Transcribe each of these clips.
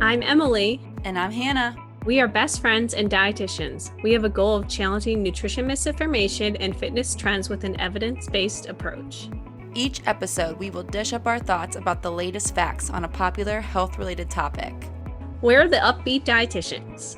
I'm Emily. And I'm Hannah. We are best friends and dietitians. We have a goal of challenging nutrition misinformation and fitness trends with an evidence-based approach. Each episode, we will dish up our thoughts about the latest facts on a popular health-related topic. We're the Up-Beet Dietitians.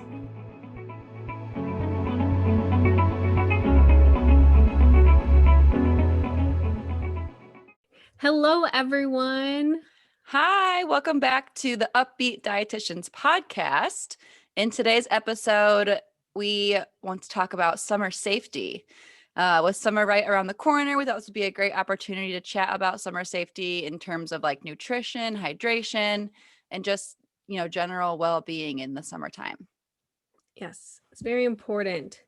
Hello, everyone. Hi, welcome back to the Up-Beet Dietitians podcast. In today's episode, we want to talk about summer safety. With summer right around the corner, we thought this would be a great opportunity to chat about summer safety in terms of like nutrition, hydration, and just, general well-being in the summertime. Yes, it's very important.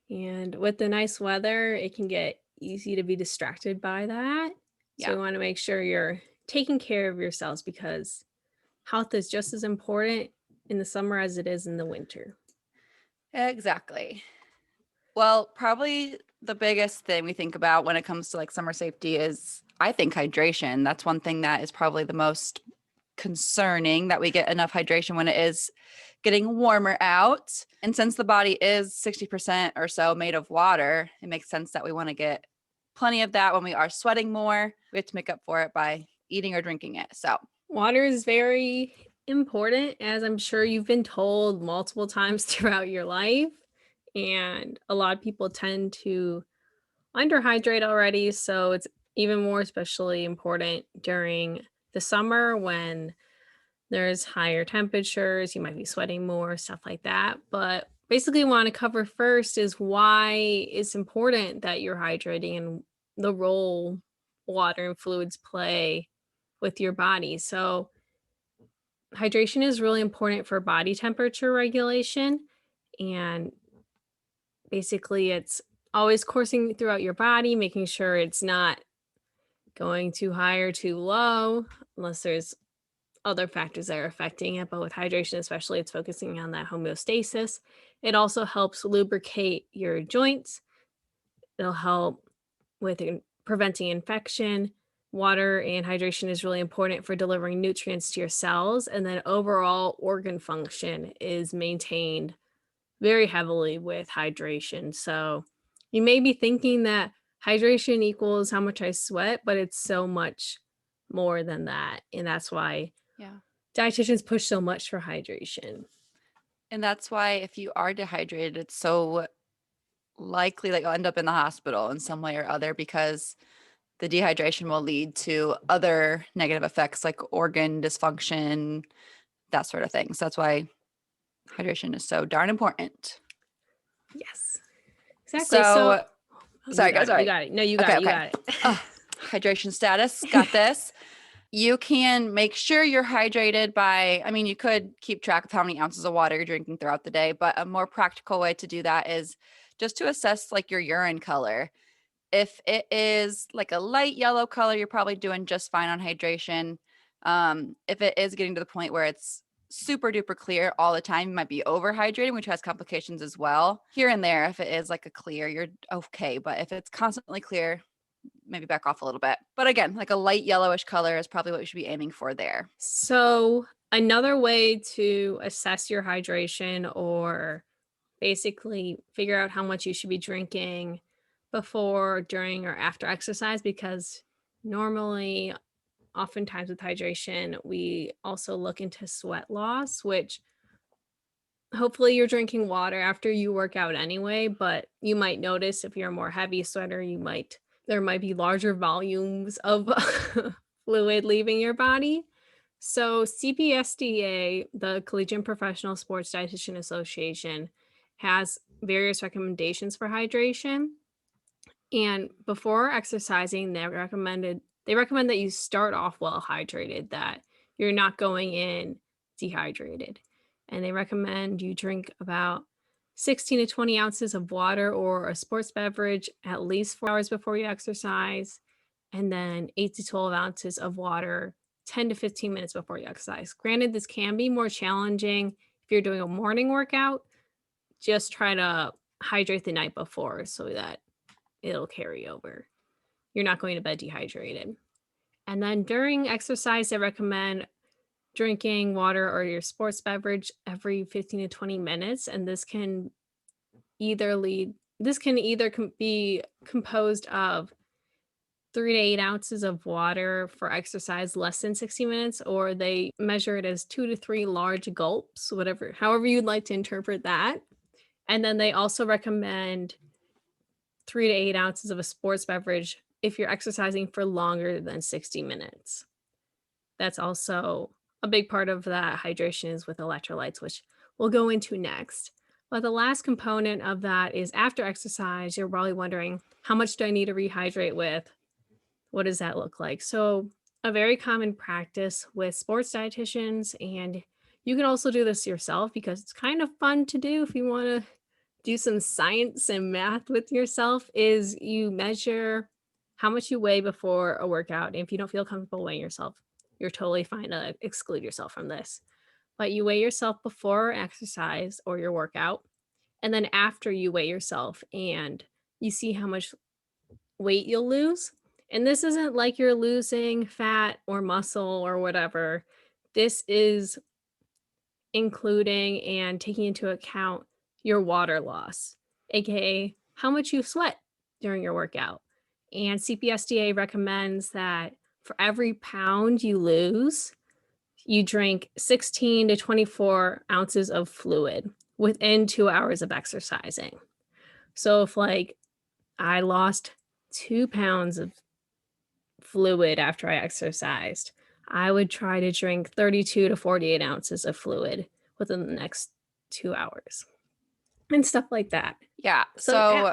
And with the nice weather, it can get easy to be distracted by that. So we want to make sure you're taking care of yourselves because health is just as important in the summer as it is in the winter. Exactly. Well, probably the biggest thing we think about when it comes to like summer safety is, I think, hydration. That's one thing that is probably the most concerning, that we get enough hydration when it is getting warmer out. And since the body is 60% or so made of water, it makes sense that we want to get plenty of that when we are sweating more. We have to make up for it by eating or drinking it. So water is very important, as I'm sure you've been told multiple times throughout your life. And a lot of people tend to underhydrate already. So it's even more especially important during the summer when there's higher temperatures, you might be sweating more, stuff like that. But basically want to cover first is why it's important that you're hydrating and the role water and fluids play with your body. So hydration is really important for body temperature regulation, and basically it's always coursing throughout your body, making sure it's not going too high or too low unless there's other factors that are affecting it. But with hydration especially, it's focusing on that homeostasis. It also helps lubricate your joints. It'll help with preventing infection. Water and hydration is really important for delivering nutrients to your cells, and then overall organ function is maintained very heavily with hydration. So you may be thinking that hydration equals how much I sweat, but it's so much more than that. And that's why dietitians push so much for hydration. And that's why if you are dehydrated, it's so likely that you'll end up in the hospital in some way or other, because the dehydration will lead to other negative effects like organ dysfunction, that sort of thing. So that's why hydration is so darn important. Yes, exactly. Sorry, guys. Sorry. You got it. No, you got it. You got it. Hydration status. Got this. You can make sure you're hydrated by, you could keep track of how many ounces of water you're drinking throughout the day, but a more practical way to do that is just to assess like your urine color. If it is like a light yellow color, you're probably doing just fine on hydration. If it is getting to the point where it's super duper clear all the time, you might be overhydrating, which has complications as well. Here and there, if it is like a clear, you're okay. But if it's constantly clear, maybe back off a little bit. But again, like a light yellowish color is probably what you should be aiming for there. So another way to assess your hydration, or basically figure out how much you should be drinking before, during, or after exercise, because normally, oftentimes with hydration, we also look into sweat loss, which hopefully you're drinking water after you work out anyway, but you might notice if you're a more heavy sweater, there might be larger volumes of fluid leaving your body. So CPSDA, the Collegiate Professional Sports Dietitian Association, has various recommendations for hydration. And before exercising, they recommend that you start off well hydrated, that you're not going in dehydrated. And they recommend you drink about 16 to 20 ounces of water or a sports beverage at least 4 hours before you exercise, and then 8 to 12 ounces of water 10 to 15 minutes before you exercise. Granted, this can be more challenging if you're doing a morning workout. Just try to hydrate the night before so that it'll carry over. You're not going to bed dehydrated. And then during exercise, they recommend drinking water or your sports beverage every 15 to 20 minutes, and this can either be composed of 3 to 8 ounces of water for exercise less than 60 minutes, or they measure it as 2 to 3 large gulps, whatever however you'd like to interpret that. And then they also recommend 3 to 8 ounces of a sports beverage if you're exercising for longer than 60 minutes. That's also a big part of that hydration is with electrolytes, which we'll go into next. But the last component of that is after exercise, you're probably wondering, how much do I need to rehydrate with? What does that look like? So, a very common practice with sports dietitians, and you can also do this yourself because it's kind of fun to do if you want to do some science and math with yourself, is you measure how much you weigh before a workout. And if you don't feel comfortable weighing yourself, you're totally fine to exclude yourself from this. But you weigh yourself before exercise or your workout, and then after you weigh yourself and you see how much weight you'll lose. And this isn't like you're losing fat or muscle or whatever. This is including and taking into account your water loss, aka how much you sweat during your workout. And CPSDA recommends that for every pound you lose, you drink 16 to 24 ounces of fluid within 2 hours of exercising. So if like I lost 2 pounds of fluid after I exercised, I would try to drink 32 to 48 ounces of fluid within the next 2 hours and stuff like that. Yeah. So, So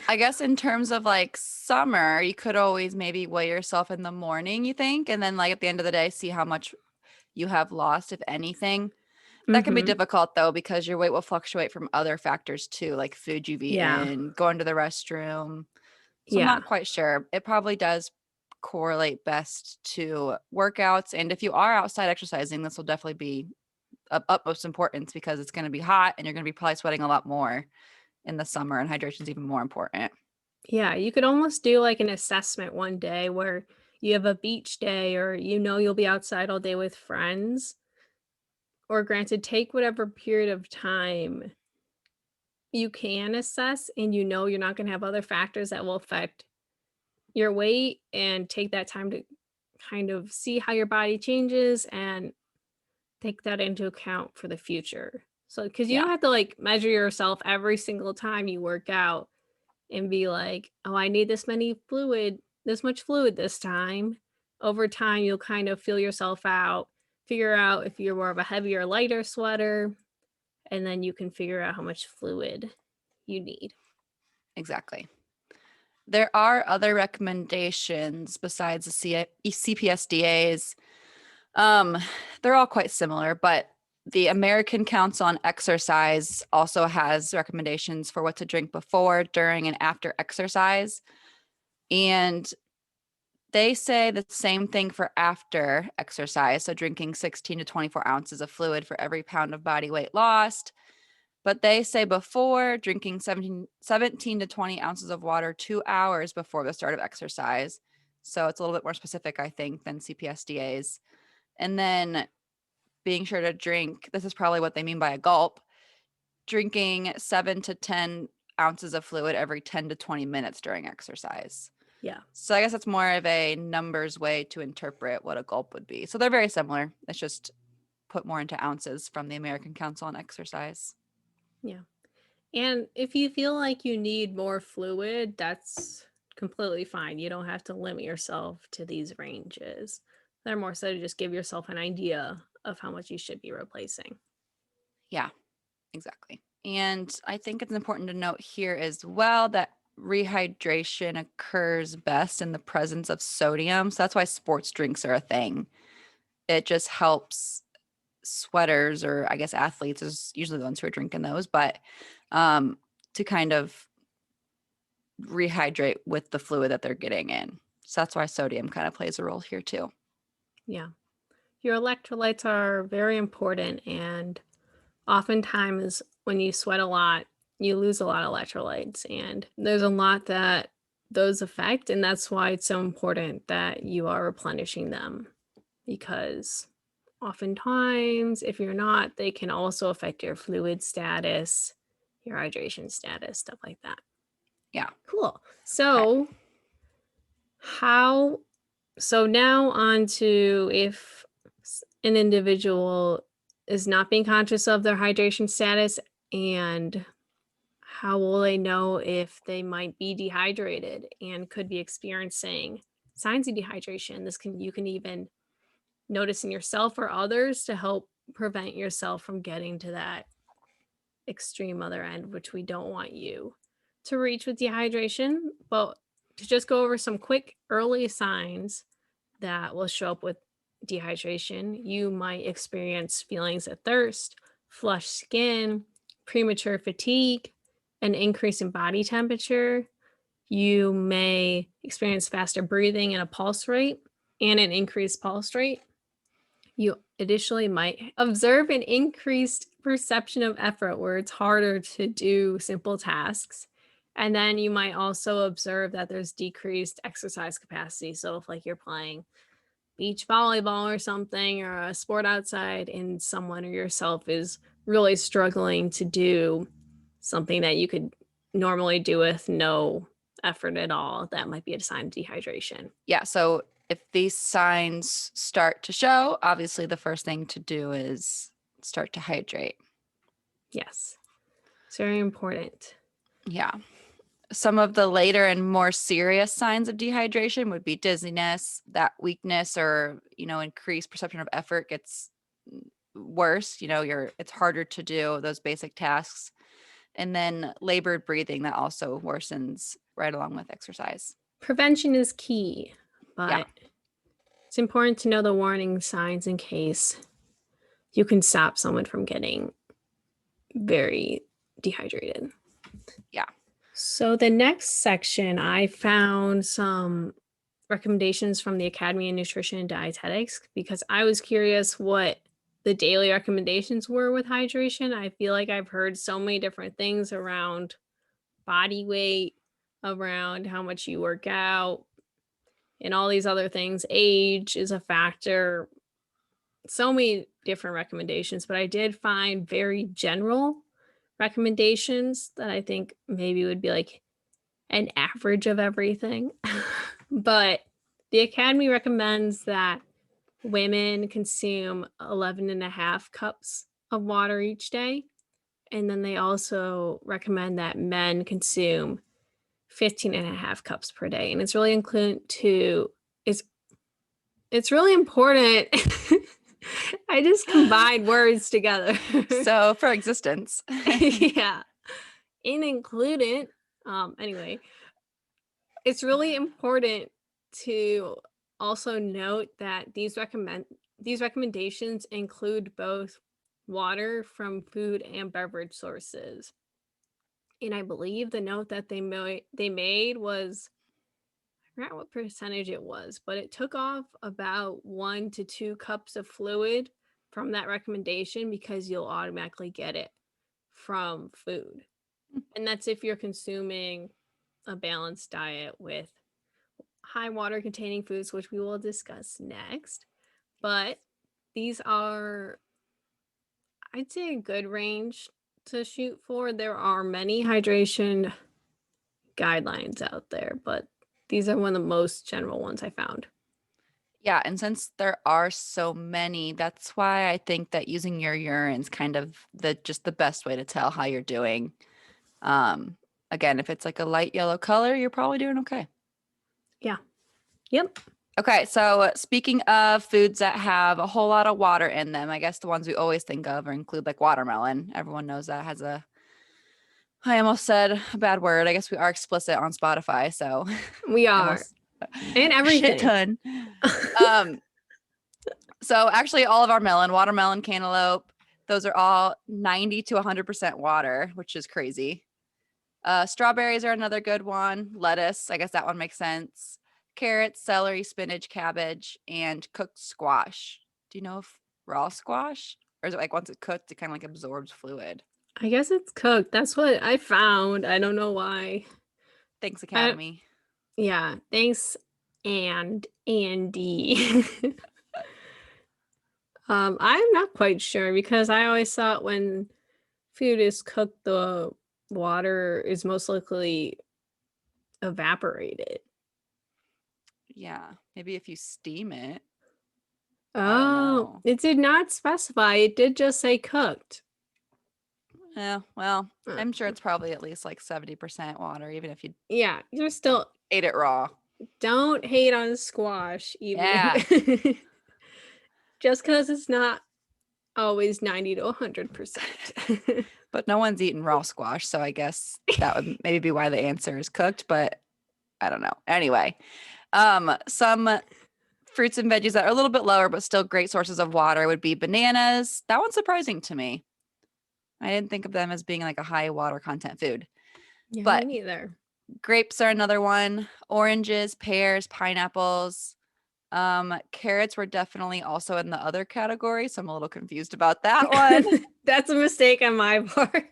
I guess in terms of like summer, you could always maybe weigh yourself in the morning, you think, and then like at the end of the day, see how much you have lost, if anything. That can be mhm, difficult though, because your weight will fluctuate from other factors too, like food you've yeah, eaten, going to the restroom. So I'm yeah, not quite sure. It probably does correlate best to workouts. And if you are outside exercising, this will definitely be of utmost importance because it's going to be hot and you're going to be probably sweating a lot more in the summer, and hydration is even more important. yeah. You could almost do like an assessment one day where you have a beach day or you'll be outside all day with friends. Or granted, take whatever period of time you can assess and you're not going to have other factors that will affect your weight, and take that time to kind of see how your body changes and take that into account for the future. So, because you Yeah, don't have to like measure yourself every single time you work out and be like, oh, I need this much fluid this time. Over time, you'll kind of feel yourself out, figure out if you're more of a heavier, lighter sweater, and then you can figure out how much fluid you need. exactly. There are other recommendations besides the CPSDA's. Um, they're all quite similar, but the American Council on Exercise also has recommendations for what to drink before, during, and after exercise. And they say the same thing for after exercise. So drinking 16 to 24 ounces of fluid for every pound of body weight lost. But they say before drinking 17 to 20 ounces of water 2 hours before the start of exercise. So it's a little bit more specific, I think, than CPSDA's. And then being sure to drink, this is probably what they mean by a gulp, drinking 7 to 10 ounces of fluid every 10 to 20 minutes during exercise. Yeah. So I guess that's more of a numbers way to interpret what a gulp would be. So they're very similar. It's just put more into ounces from the American Council on Exercise. Yeah. And if you feel like you need more fluid, that's completely fine. You don't have to limit yourself to these ranges. They're more so to just give yourself an idea of how much you should be replacing. Yeah, exactly. And I think it's important to note here as well that rehydration occurs best in the presence of sodium. So that's why sports drinks are a thing. It just helps sweaters, or I guess athletes is usually the ones who are drinking those, but um, to kind of rehydrate with the fluid that they're getting in. So that's why sodium kind of plays a role here too. Yeah. Your electrolytes are very important, and oftentimes when you sweat a lot, you lose a lot of electrolytes, and there's a lot that those affect, and that's why it's so important that you are replenishing them because oftentimes. If you're not, they can also affect your fluid status, your hydration status, stuff like that. Yeah. Cool. Okay. How so now on to if an individual is not being conscious of their hydration status, and how will they know if they might be dehydrated and could be experiencing signs of dehydration? This can you can even notice in yourself or others to help prevent yourself from getting to that extreme other end, which we don't want you to reach with dehydration. But to just go over some quick early signs that will show up with dehydration, you might experience feelings of thirst, flushed skin, premature fatigue, an increase in body temperature. You may experience faster breathing and a pulse rate and an increased pulse rate. You additionally might observe an increased perception of effort where it's harder to do simple tasks. And then you might also observe that there's decreased exercise capacity. So if like you're playing beach volleyball or something or a sport outside and someone or yourself is really struggling to do something that you could normally do with no effort at all, that might be a sign of dehydration. Yeah. So if these signs start to show, obviously the first thing to do is start to hydrate. Yes, it's very important. Yeah. Some of the later and more serious signs of dehydration would be dizziness, that weakness or, increased perception of effort gets worse. It's harder to do those basic tasks. And then labored breathing that also worsens right along with exercise. Prevention is key, Yeah. but it's important to know the warning signs in case you can stop someone from getting very dehydrated. Yeah. So the next section, I found some recommendations from the Academy of Nutrition and Dietetics because I was curious what the daily recommendations were with hydration. I feel like I've heard so many different things around body weight, around how much you work out, and all these other things. Age is a factor. So many different recommendations, but I did find very general recommendations that I think maybe would be like an average of everything. But the Academy recommends that women consume 11 and a half cups of water each day. And then they also recommend that men consume 15 and a half cups per day. And it's really include to it's it's really important. I just combined words together. So for existence. Yeah. And included, anyway, it's really important to also note that these recommendations include both water from food and beverage sources. And I believe the note that they made was I forgot what percentage it was, but it took off about 1 to 2 cups of fluid from that recommendation because you'll automatically get it from food. And that's if you're consuming a balanced diet with high water containing foods, which we will discuss next. But these are, I'd say, a good range to shoot for. There are many hydration guidelines out there, but these are one of the most general ones I found. Yeah, and since there are so many, that's why I think that using your urine's kind of the best way to tell how you're doing. Um, Again, if it's like a light yellow color, you're probably doing okay. Yeah. Yep. Okay, so speaking of foods that have a whole lot of water in them, I guess the ones we always think of or include like watermelon. Everyone knows that has I almost said a bad word. I guess we are explicit on Spotify, so We are. almost And a shit everything. ton. Um, so actually all of our melon, watermelon, cantaloupe, those are all 90 to 100% water, which is crazy. Strawberries are another good one. Lettuce, I guess that one makes sense. Carrots, celery, spinach, cabbage, and cooked squash. Do you know if raw squash? Or is it like once it's cooked, it kind of like absorbs fluid? I guess it's cooked. That's what I found. I don't know why. Thanks, I, Academy. yeah. Thanks, and Andy. I'm not quite sure because I always thought when food is cooked, the water is most likely evaporated. Yeah, maybe if you steam it. I don't Oh, know. it did not specify. It did just say cooked. Yeah, well, Uh, I'm sure it's probably at least like 70% water, even if you yeah, you're still ate it raw. don't hate on squash, even Yeah, if just because it's not always 90 to 100%. but no one's eating raw squash, so I guess that would maybe be why the answer is cooked, but I don't know. Anyway, some fruits and veggies that are a little bit lower but still great sources of water would be bananas. That one's surprising to me. I didn't think of them as being like a high water content food. Yeah, me But neither. grapes are another one. Oranges, pears, pineapples. Carrots were definitely also in the other category, so I'm a little confused about that one. That's a mistake on my part.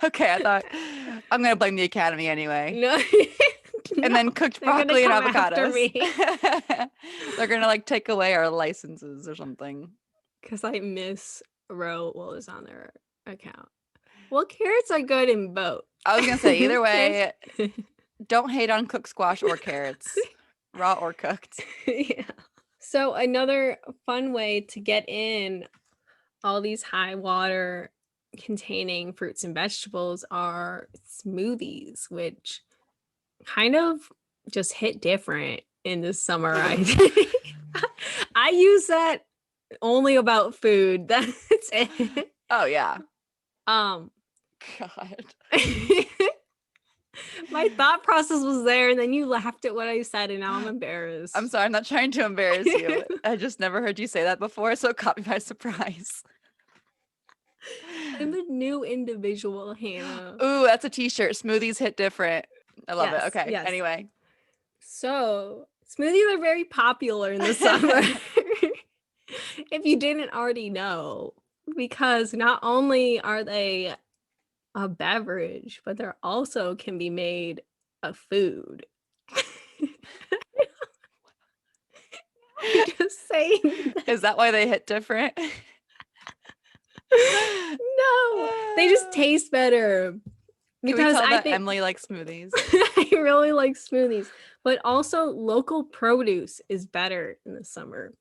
Okay, I thought I'm gonna blame the academy anyway. No, And no, then cooked they're gonna broccoli and come after avocados. me They're gonna like take away our licenses or something. because I miswrote what was on their account. Well, carrots are good in both. I was gonna say either Carrots, way, don't hate on cooked squash or carrots, raw or cooked. yeah. So another fun way to get in all these high water containing fruits and vegetables are smoothies, which kind of just hit different in the summer. I think. I use that only about food. That's it. Oh yeah. Um God. my thought process was there and then you laughed at what I said and now I'm embarrassed. I'm sorry, I'm not trying to embarrass you. I just never heard you say that before, so it caught me by surprise. I'm a new individual, Hannah. Ooh, that's a t-shirt. Smoothies hit different. I love it. Yes, Okay. yes. Anyway. So, smoothies are very popular in the summer. If you didn't already know, because not only are they a beverage, but they're also can be made a food. I'm just saying that. Is that why they hit different? No, they just taste better Can we because tell I that think Emily likes smoothies? I really like smoothies, but also local produce is better in the summer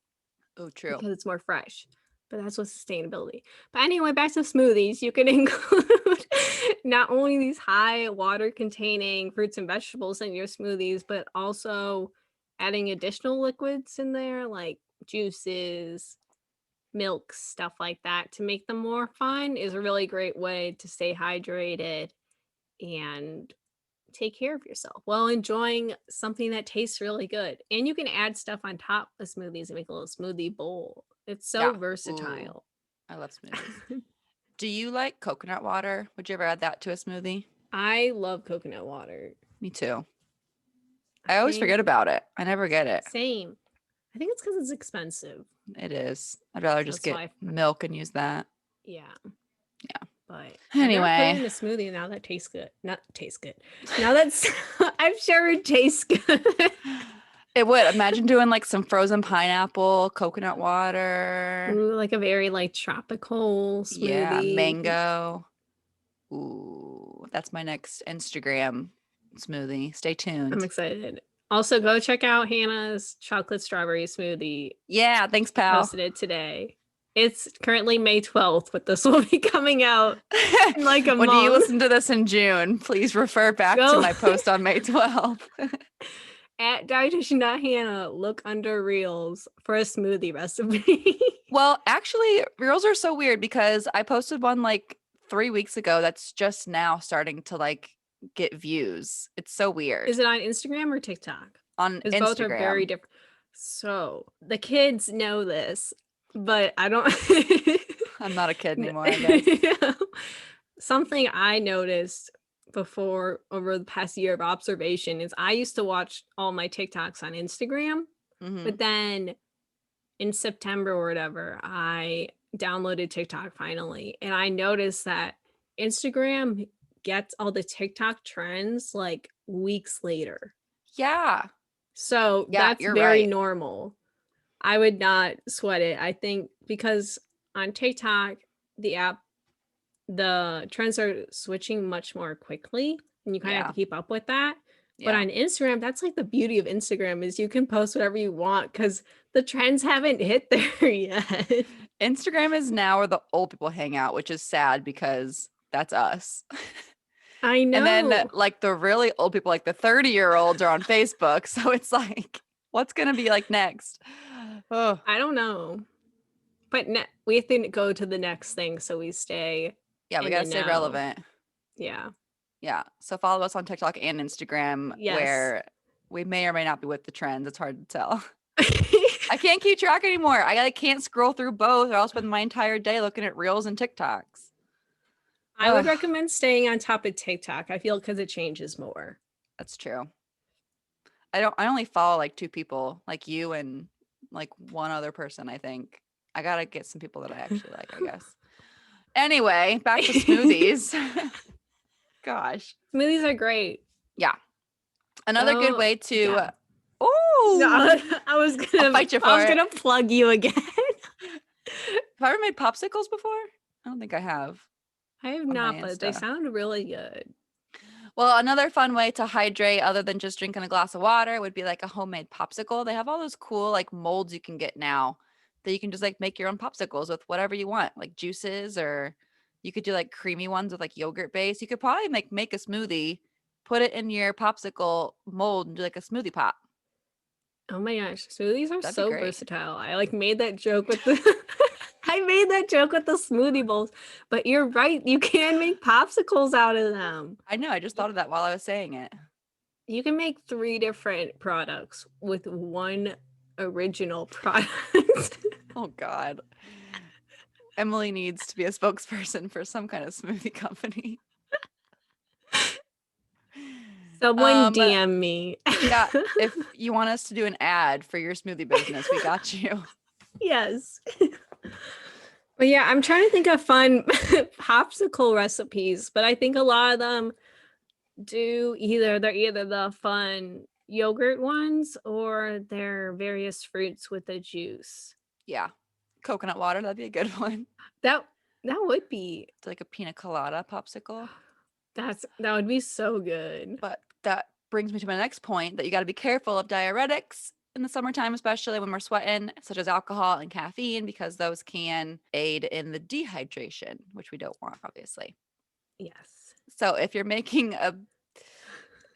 Oh, true. because it's more fresh. But that's with sustainability. But anyway, back to smoothies. You can include not only these high water containing fruits and vegetables in your smoothies, but also adding additional liquids in there like juices, milks, stuff like that to make them more fun is a really great way to stay hydrated and take care of yourself while enjoying something that tastes really good. And you can add stuff on top of smoothies and make a little smoothie bowl. It's so Yeah. Ooh, versatile. I love smoothies. Do you like coconut water? Would you ever add that to a smoothie? I love coconut water. Me too. I I always think forget about it. I never get it. same. I think it's because it's expensive. It is. I'd rather So just that's get why, milk and use that. yeah. Yeah. But I've never put it Anyway, in a smoothie. Now that tastes good. Not tastes good. Now that's I'm sure it tastes good. it would. Imagine doing like some frozen pineapple, coconut water. Ooh, like a very like tropical Yeah, smoothie. mango. Ooh, that's my next Instagram smoothie. Stay I'm tuned. excited. Also, go check out Hannah's chocolate strawberry smoothie. Yeah, thanks, She pal. posted it today. It's currently May 12th, but this will be coming out in like a When you month. listen to this in June, please refer back to Go my post on May 12th. at dietitian.hannah, look under reels for a smoothie recipe. Well, actually, reels are so weird because I posted one like 3 weeks ago that's just now starting to like get views. It's so weird Is it on Instagram or TikTok? on Because both are very Instagram. different. So the kids know this, but I don't. I'm not a kid anymore, I guess. Something I noticed before over the past year of observation is I used to watch all my TikToks on Instagram, Hmm. but then in September or whatever, I downloaded TikTok finally, and I noticed that Instagram gets all the TikTok trends like weeks later. Yeah. So Yeah, that's you're very right. normal. I would not sweat it. I think because on TikTok, the app, the trends are switching much more quickly, and you kinda have to Yeah. keep up with that. But Yeah. on Instagram, that's like the beauty of Instagram is you can post whatever you want because the trends haven't hit there yet. Instagram is now where the old people hang out, which is sad because that's us. I And then know. like the really old people, like the 30-year-olds are on Facebook. So it's like, what's gonna be like next? Oh, I don't know. But we have to go to the next thing so we stay yeah, we in gotta the stay know. relevant. Yeah. Yeah. So follow us on TikTok and Instagram Yes. where we may or may not be with the trends. It's hard to tell. I can't keep track anymore. I like can't scroll through both or I'll spend my entire day looking at reels and TikToks. I would Ugh, recommend staying on top of TikTok. I feel because it changes more. that's true. I only follow like two people, like you and like one other person, I think. I gotta get some people that I actually like, I guess. Anyway, back to smoothies. Gosh. Smoothies are great. Yeah. Another good So way yeah. to No, oh, I was I'll gonna fight you I for was it. gonna plug you again. Have I ever made popsicles before? I don't think I have I have on my not, but they Insta. sound really good. Well, another fun way to hydrate other than just drinking a glass of water would be like a homemade popsicle. They have all those cool like molds you can get now that you can just like make your own popsicles with whatever you want, like juices, or you could do like creamy ones with like yogurt base. You could probably make a smoothie, put it in your popsicle mold and do like a smoothie pop. Oh my gosh, smoothies are That'd be so great. versatile. I like made that joke with the I made that joke with the smoothie bowls, but you're right, you can make popsicles out of them. I know, I just Y- thought of that while I was saying it. You can make 3 different products with one original product. Oh God. Emily needs to be a spokesperson for some kind of smoothie company. Someone Um, DM me. yeah, if you want us to do an ad for your smoothie business, we got you. Yes. But yeah, I'm trying to think of fun popsicle recipes, but I think a lot of them they're either the fun yogurt ones or they're various fruits with a juice. Yeah. Coconut water, that'd be a good one. That that would be It's like a pina colada popsicle. that would be so good. But that brings me to my next point that you got to be careful of diuretics in the summertime, especially when we're sweating, such as alcohol and caffeine, because those can aid in the dehydration, which we don't want, obviously. Yes. So if you're making a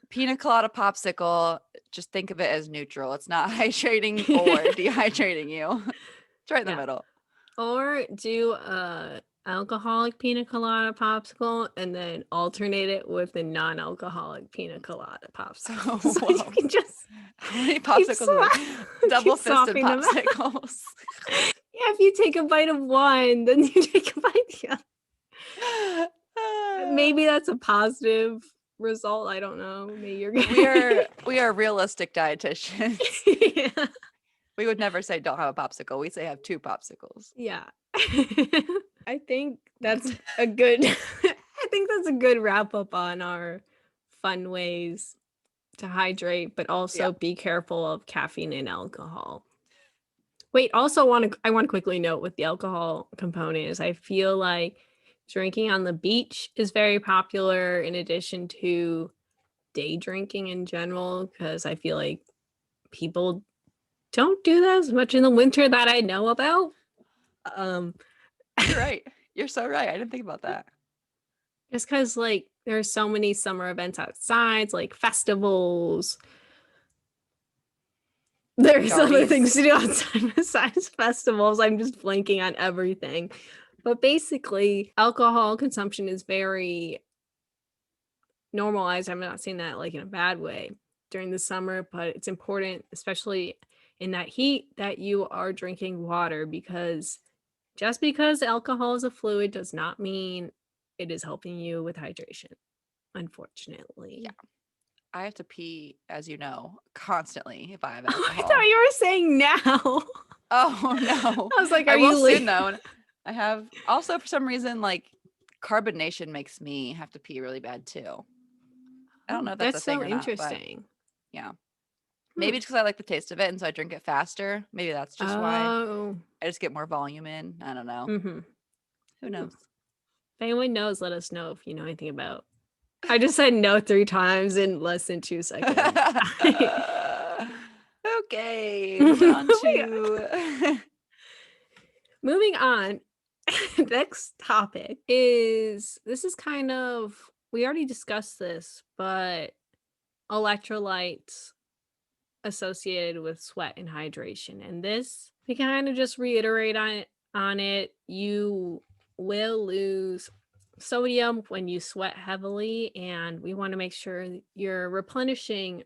pina colada popsicle, just think of it as neutral. It's not hydrating or dehydrating you. It's right in the Yeah. middle. Or do a alcoholic pina colada popsicle and then alternate it with the non-alcoholic pina colada popsicle. So you Whoa. can just How many keep popsicles are there? keep Double fisted swapping them out. popsicles. Yeah, if you take a bite of one, then you take a bite of the other. Maybe that's a positive result. I don't know. Maybe you're we good. are we are realistic dietitians. Yeah. We would never say don't have a popsicle. We say have two popsicles. Yeah. I think that's a good I think that's a good wrap up on our fun ways to hydrate, but Yeah. also be careful of caffeine and alcohol. Wait, also I want to quickly note with the alcohol component is I feel like drinking on the beach is very popular in addition to day drinking in general, because I feel like people don't do that as much in the winter that I know about. Um, You're right. You're so right. I didn't think about that. just because like there's so many summer events outside, like festivals. There's other things Parties. to do outside besides festivals. I'm just blanking on everything. But basically, alcohol consumption is very normalized. I'm not saying that like in a bad way during the summer, but it's important, especially in that heat, that you are drinking water because just because alcohol is a fluid does not mean it is helping you with hydration, Yeah. unfortunately. I have to pee, as you know, constantly if I have Oh, I thought alcohol. you were saying now. Oh no. I was like, I are will you soon like though. I have also for some reason like carbonation makes me have to pee really bad too. I don't Oh, know if that's a that's thing so or not, but interesting. yeah. Maybe it's because I like the taste of it, and so I drink it faster. Maybe that's just why. Oh. I just get more volume in. I don't know. Mm-hmm. Who knows? If anyone knows, let us know if you know anything about. I just said no 3 times in less than 2 seconds. Okay, moving on Oh my God. to Moving on. Next topic is this is kind of we already discussed this, but electrolytes associated with sweat and hydration. And this we kind of just reiterate on it. You will lose sodium when you sweat heavily, and we want to make sure that you're replenishing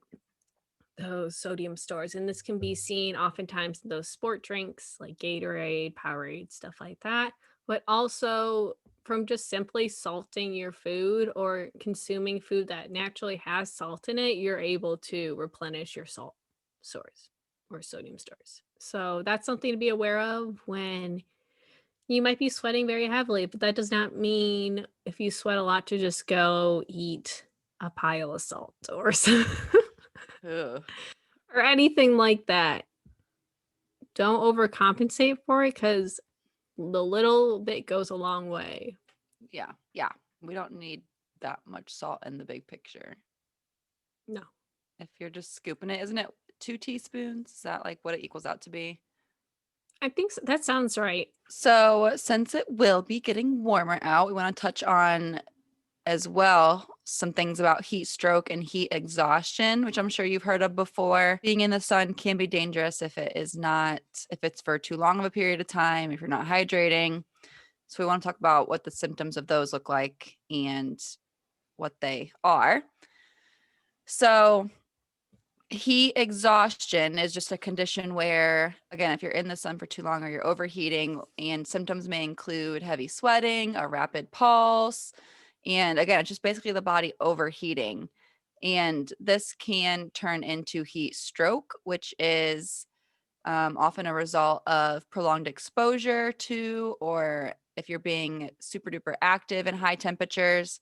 those sodium stores. And this can be seen oftentimes in those sport drinks like Gatorade, Powerade, stuff like that. But also from just simply salting your food or consuming food that naturally has salt in it, you're able to replenish your salt stores or sodium stores. So that's something to be aware of when you might be sweating very heavily, but that does not mean if you sweat a lot to just go eat a pile of salt or so, ugh, or anything like that. Don't overcompensate for it because the little bit goes a long way. yeah, yeah. We don't need that much salt in the big picture. No. If you're just scooping it, isn't it 2 teaspoons? Is that like what it equals out to be? I think that sounds right. So, since it will be getting warmer out, we want to touch on as well some things about heat stroke and heat exhaustion, which I'm sure you've heard of before. Being in the sun can be dangerous if it's for too long of a period of time, if you're not hydrating. So, we want to talk about what the symptoms of those look like and what they are. So, heat exhaustion is just a condition where, again, if you're in the sun for too long or you're overheating, and symptoms may include heavy sweating, a rapid pulse, and again, it's just basically the body overheating. And this can turn into heat stroke, which is often a result of prolonged exposure to, or if you're being super duper active in high temperatures.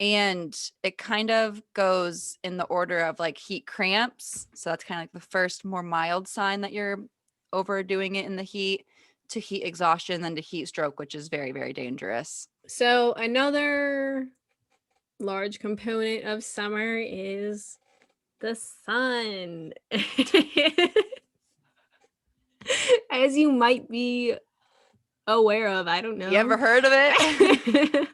And it kind of goes in the order of like heat cramps. So that's kind of like the first more mild sign that you're overdoing it in the heat, to heat exhaustion, then to heat stroke, which is very, very dangerous. So, another large component of summer is the sun. As you might be aware of, I don't You ever know. heard of it?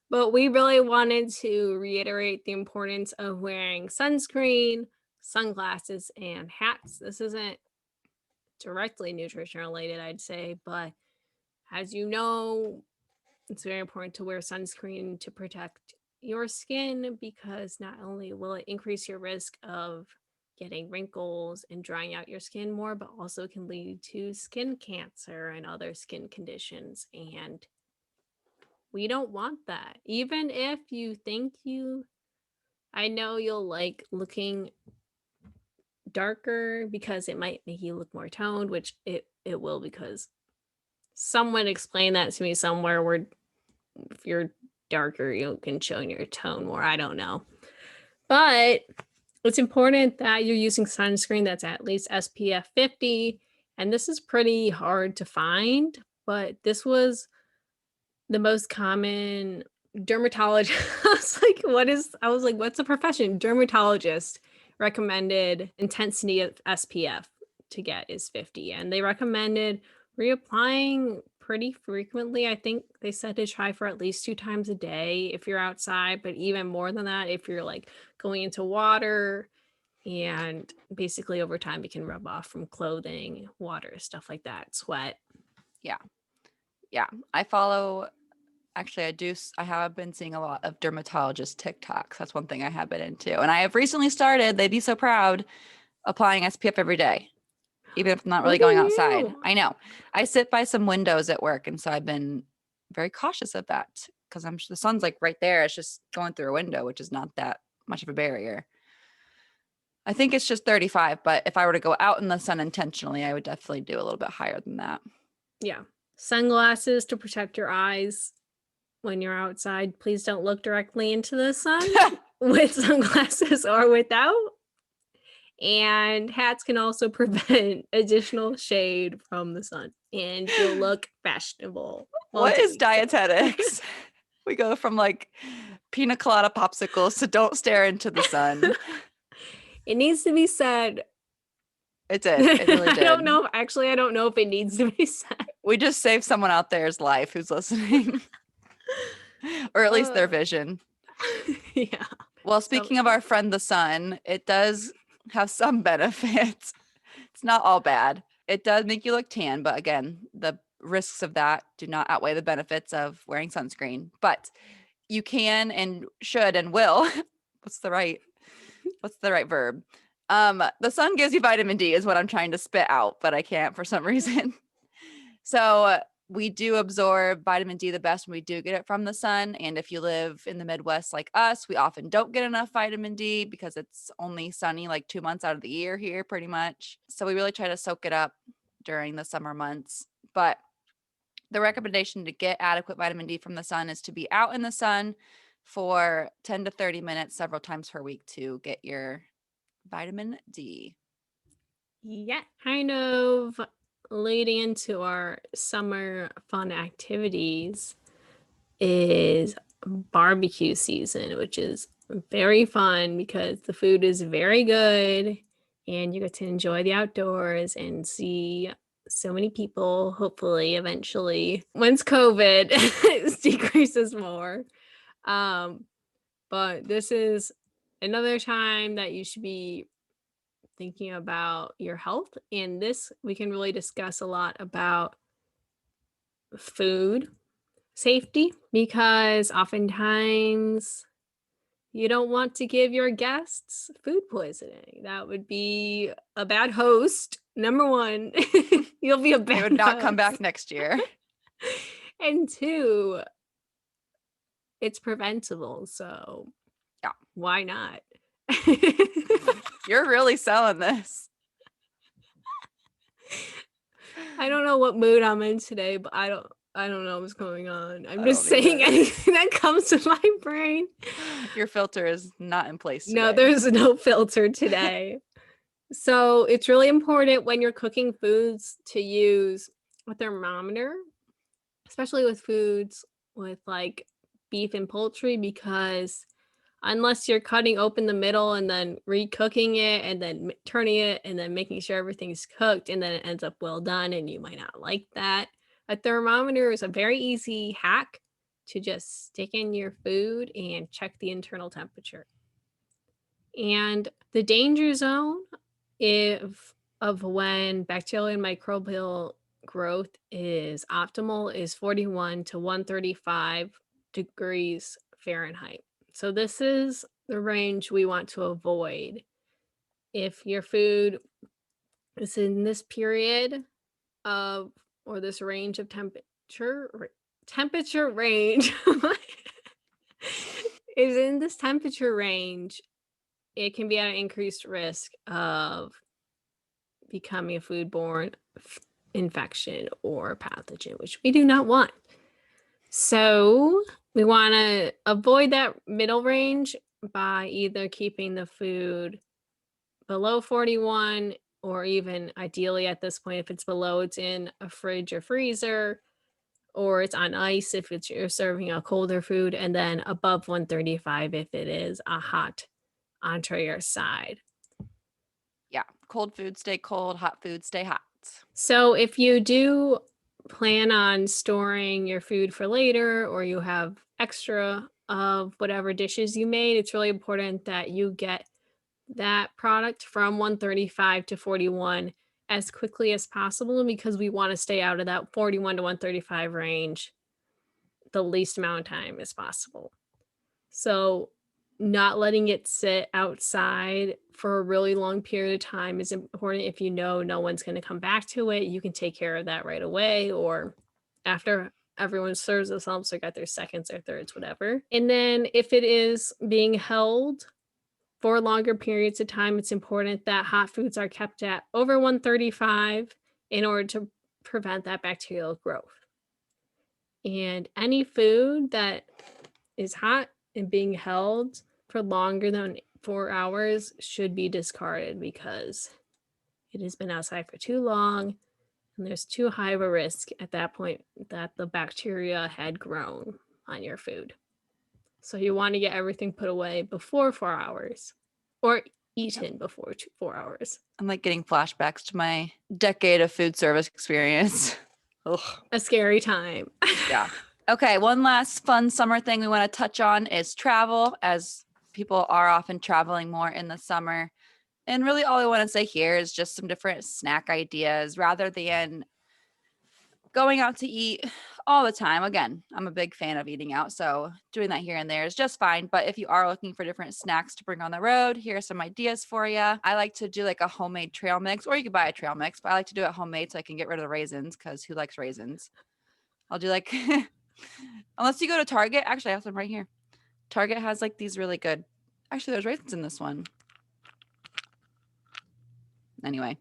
But we really wanted to reiterate the importance of wearing sunscreen, sunglasses, and hats. This isn't directly nutrition related, I'd say, but as you know, it's very important to wear sunscreen to protect your skin because not only will it increase your risk of getting wrinkles and drying out your skin more, but also can lead to skin cancer and other skin conditions. And we don't want that. Even if you think I know you'll like looking darker because it might make you look more toned, which it will because someone explained that to me somewhere where if you're darker, you can show your tone more. I don't know. But it's important that you're using sunscreen that's at least SPF 50. And this is pretty hard to find, but this was the most common dermatologist. I was like, what's a profession? Dermatologist recommended intensity of SPF to get is 50. And they recommended reapplying pretty frequently. I think they said to try for at least 2 times a day if you're outside, but even more than that if you're like going into water. And basically over time it can rub off from clothing, water, stuff like that, sweat. Yeah. Yeah. I follow, actually, I have been seeing a lot of dermatologist TikToks. That's one thing I have been into. And I have recently started, they'd be so proud, applying SPF every day, even if I'm not really Look at going outside. you. I know. I sit by some windows at work. And so I've been very cautious of that because the sun's like right there. It's just going through a window, which is not that much of a barrier. I think it's just 35, but if I were to go out in the sun intentionally, I would definitely do a little bit higher than that. Yeah. Sunglasses to protect your eyes when you're outside. Please don't look directly into the sun with sunglasses or without. And hats can also prevent additional shade from the sun, and you'll look fashionable while What is doing so. dietetics? We go from like pina colada popsicles to don't stare into the sun. It needs to be said. It did. It really I don't did. know. Actually, I don't know if it needs to be said. We just saved someone out there's life who's listening, or at least their Uh, vision. yeah. Well, So speaking of our friend the sun, it does have some benefits. It's not all bad. It does make you look tan, but again, the risks of that do not outweigh the benefits of wearing sunscreen. But you can and should and will. What's the right verb? The sun gives you vitamin D is what I'm trying to spit out, but I can't for some reason. So we do absorb vitamin D the best when we do get it from the sun. And if you live in the Midwest like us, we often don't get enough vitamin D because it's only sunny like 2 months out of the year here, pretty much. So we really try to soak it up during the summer months. But the recommendation to get adequate vitamin D from the sun is to be out in the sun for 10 to 30 minutes several times per week to get your vitamin D. yeah, kind of leading into our summer fun activities is barbecue season, which is very fun because the food is very good and you get to enjoy the outdoors and see so many people, hopefully, eventually, once COVID decreases more. Um, but this is another time that you should be thinking about your health. And this, we can really discuss a lot about food safety because oftentimes you don't want to give your guests food poisoning. That would be a bad host. Number one, you'll be a They would bad not come back host. next year. And two, it's preventable. So Yeah. why not? You're really selling this. I don't know what mood I'm in today, but I don't know what's going on. I'm I just don't saying either. anything that comes to my brain. Your filter is not in place No, today. there's no filter today. So it's really important when you're cooking foods to use a thermometer, especially with foods with like beef and poultry, because unless you're cutting open the middle and then recooking it and then turning it and then making sure everything's cooked and then it ends up well done and you might not like that. A thermometer is a very easy hack to just stick in your food and check the internal temperature. And the danger zone if of when bacterial and microbial growth is optimal is 41 to 135 degrees Fahrenheit. So this is the range we want to avoid. If your food is in this period of or this range of temperature range is in this temperature range, it can be at an increased risk of becoming a foodborne infection or pathogen, which we do not want. So we want to avoid that middle range by either keeping the food below 41 or even ideally at this point, if it's below, it's in a fridge or freezer or it's on ice if you're serving a colder food, and then above 135 if it is a hot entree or side. Yeah. Cold food stay cold, hot food stay hot. So if you do plan on storing your food for later or you have extra of whatever dishes you made, it's really important that you get that product from 135 to 41 as quickly as possible because we want to stay out of that 41 to 135 range the least amount of time as possible. So not letting it sit outside for a really long period of time is important. If you know no one's going to come back to it, you can take care of that right away or after everyone serves themselves or got their seconds or thirds, whatever. And then if it is being held for longer periods of time, it's important that hot foods are kept at over 135 in order to prevent that bacterial growth. And any food that is hot and being held for longer than 4 hours should be discarded because it has been outside for too long and there's too high of a risk at that point that the bacteria had grown on your food. So you want to get everything put away before 4 hours or Yep. eaten before 4 hours. I'm like getting flashbacks to my decade of food service experience. Ugh. A scary time. Yeah. Okay. One last fun summer thing we want to touch on is travel, as people are often traveling more in the summer. And really, all I want to say here is just some different snack ideas rather than going out to eat all the time. Again, I'm a big fan of eating out, so doing that here and there is just fine. But if you are looking for different snacks to bring on the road, here are some ideas for you. I like to do like a homemade trail mix, or you could buy a trail mix, but I like to do it homemade so I can get rid of the raisins because who likes raisins? I'll do like, unless you go to Target. Actually, I have some right here. Target has like these really good, actually, there's raisins in this one. Anyway,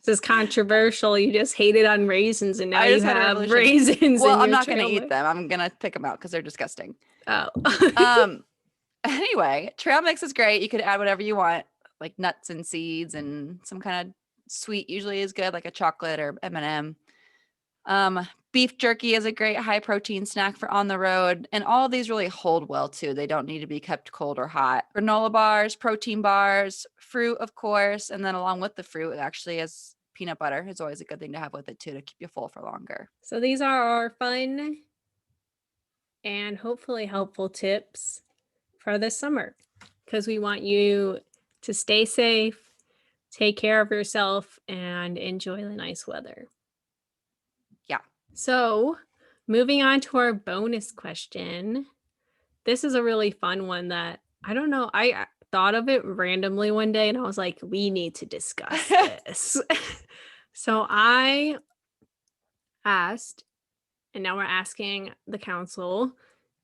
This is controversial. You just hated on raisins and now I you just had a have revolution. raisins Well, in I'm your not going to trail eat mix. them. I'm going to pick them out because they're disgusting. Oh. Anyway, trail mix is great. You could add whatever you want, like nuts and seeds and some kind of sweet usually is good, like a chocolate or M&M. Beef jerky is a great high protein snack for on the road. And all of these really hold well too. They don't need to be kept cold or hot. Granola bars, protein bars, fruit, of course. And then along with the fruit, it actually is peanut butter is always a good thing to have with it too, to keep you full for longer. So these are our fun and hopefully helpful tips for this summer because we want you to stay safe, take care of yourself, and enjoy the nice weather. Yeah. So, moving on to our bonus question. This is a really fun one that I don't know. I thought of it randomly one day and I was like, we need to discuss this. So, I asked, and now we're asking the council,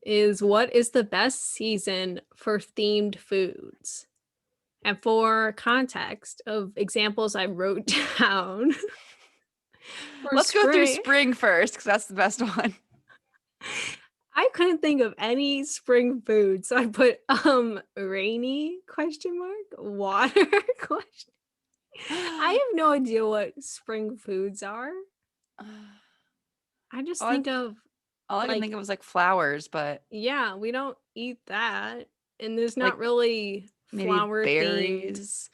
is what is the best season for themed foods? And for context of examples I wrote down for Let's go through spring, spring first because that's the best one. I couldn't think of any spring food. So I put rainy question mark, water question. I have no idea what spring foods are. I just all, I, think of all I can think like, of was like flowers, but yeah, we don't eat that. And there's like not really maybe flower themed. berries.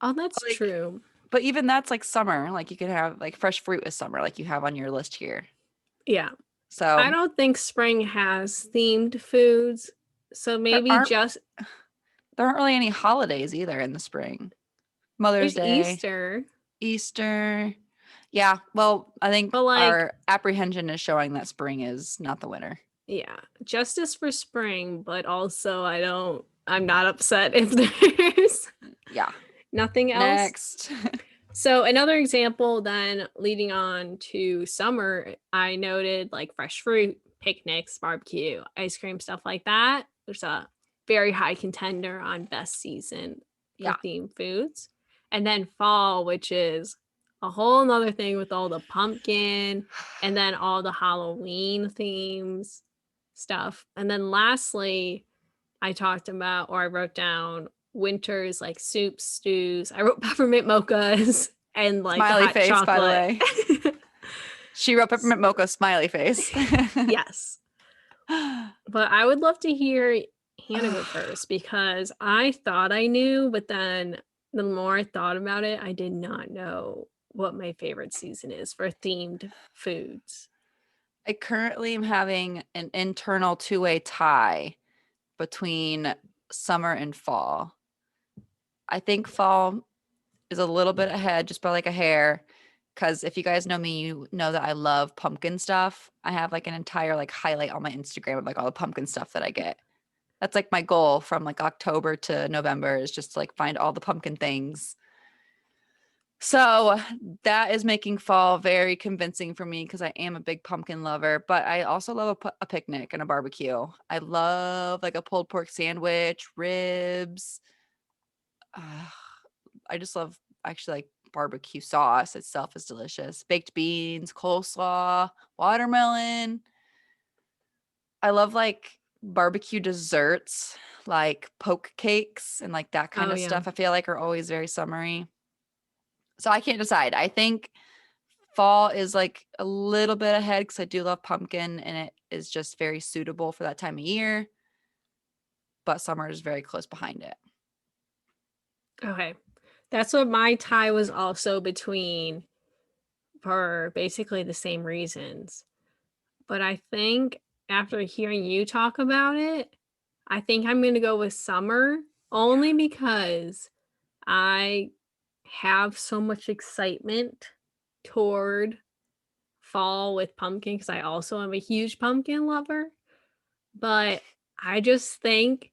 Oh, that's Like, true. but even that's like summer. Like you could have like fresh fruit is summer, like you have on your list here. Yeah. I So don't think spring has themed foods. So there maybe aren't just there aren't really any holidays either in the spring. Mother's there's Day, Easter, Easter. Yeah, well, I think but like, our apprehension is showing that spring is not the winner. yeah, justice for spring, but also I'm not upset if there's Yeah. nothing else. Next. So another example then leading on to summer, I noted like fresh fruit, picnics, barbecue, ice cream, stuff like that. There's a very high contender on best season for Yeah. themed foods. And then fall, which is a whole nother thing with all the pumpkin and then all the Halloween themes stuff. And then lastly, I talked about or I wrote down winters like soups, stews. I wrote peppermint mochas and like Smiley hot face, by the chocolate. way. She wrote peppermint mocha smiley face. Yes. But I would love to hear Hannah go first because I thought I knew, but then the more I thought about it, I did not know what my favorite season is for themed foods. I currently am having an internal two-way tie between summer and fall. I think fall is a little bit ahead just by like a hair. Because if you guys know me, you know that I love pumpkin stuff. I have like an entire like highlight on my Instagram of like all the pumpkin stuff that I get. That's like my goal from like October to November is just to like find all the pumpkin things. So that is making fall very convincing for me because I am a big pumpkin lover, but I also love a picnic and a barbecue. I love like a pulled pork sandwich, ribs. Uh, I just love actually like barbecue sauce itself is delicious. Baked beans, coleslaw, watermelon. I love like barbecue desserts like poke cakes and like that kind Oh, of yeah. stuff, I feel like are always very summery. So I can't decide. I think fall is like a little bit ahead because I do love pumpkin and it is just very suitable for that time of year. But summer is very close behind it. Okay. That's what my tie was also between for basically the same reasons. But I think after hearing you talk about it, I think I'm going to go with summer only because I have so much excitement toward fall with pumpkin because I also am a huge pumpkin lover. But I just think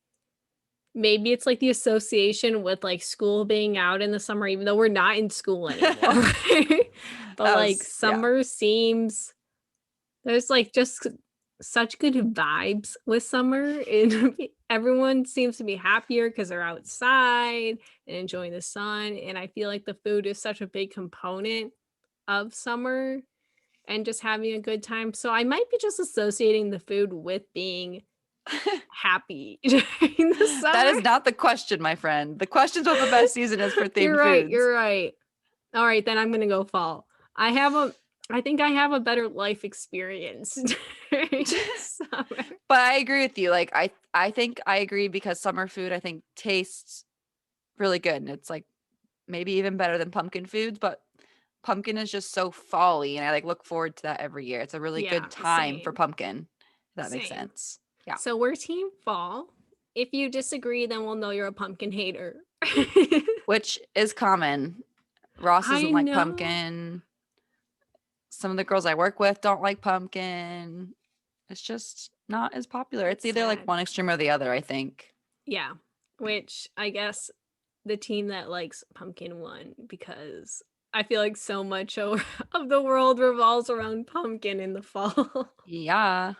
maybe it's like the association with like school being out in the summer, even though we're not in school anymore. Right? But That like was, yeah. summer seems there's like just such good vibes with summer and everyone seems to be happier because they're outside and enjoying the sun. And I feel like the food is such a big component of summer and just having a good time. So I might be just associating the food with being happy during the That summer. is not the question, my friend. The question's what the best season is for You're themed right. foods. You're right. All right, then I'm gonna go fall. I think I have a better life experience during summer. But I agree with you. Like I think I agree because summer food I think tastes really good and it's like maybe even better than pumpkin foods, but pumpkin is just so fall-y and I like look forward to that every year. It's a really Yeah, good time for same. pumpkin, if that makes Same. sense. Yeah. So we're team fall. If you disagree, then we'll know you're a pumpkin hater. Which is common. Ross I doesn't like know. pumpkin. Some of the girls I work with don't like pumpkin. It's just not as popular. It's either like Sad. one extreme or the other, I think. Yeah. Which I guess the team that likes pumpkin won because I feel like so much of the world revolves around pumpkin in the fall, Yeah.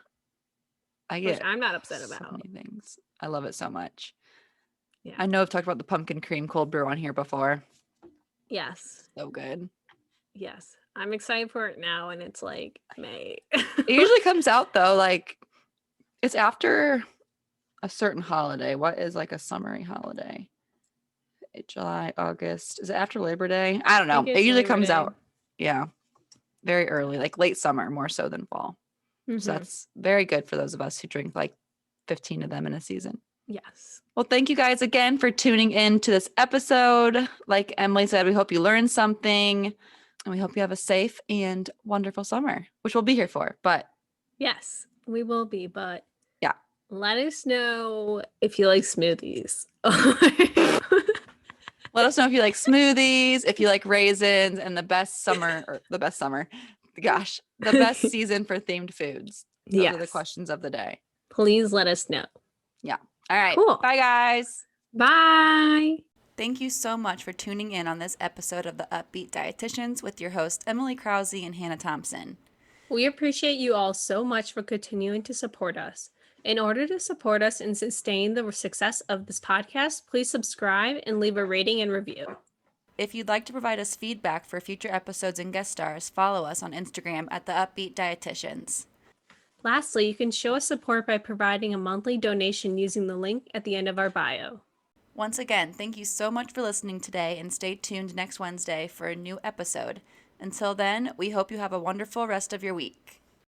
I which get I'm not upset so about. many things. I love it so much. Yeah. I know I've talked about the pumpkin cream cold brew on here before. Yes. So good. Yes. I'm excited for it now and it's like May. It usually comes out though, like it's after a certain holiday. What is like a summery holiday? July, August. Is it after Labor Day? I don't I think know. It it's usually Labor comes Day. out, yeah, very early, like late summer more so than fall. So Mhm. that's very good for those of us who drink like 15 of them in a season. Yes. Well, thank you guys again for tuning in to this episode. Like Emily said, we hope you learned something and we hope you have a safe and wonderful summer, which we'll be here for. But Yes, we will be, but yeah, let us know if you like smoothies. let us know if you like smoothies, if you like raisins, and the best summer, or the best summer, gosh, the best season for themed foods. Those are the Yes. questions of the day. Please let us know. Yeah. All right. Cool. Bye, guys. Bye. Thank you so much for tuning in on this episode of the Up-Beet Dietitians with your hosts, Emily Krause and Hannah Thompson. We appreciate you all so much for continuing to support us. In order to support us and sustain the success of this podcast, please subscribe and leave a rating and review. If you'd like to provide us feedback for future episodes and guest stars, follow us on Instagram at the Up-Beet Dietitians. Lastly, you can show us support by providing a monthly donation using the link at the end of our bio. Once again, thank you so much for listening today and stay tuned next Wednesday for a new episode. Until then, we hope you have a wonderful rest of your week.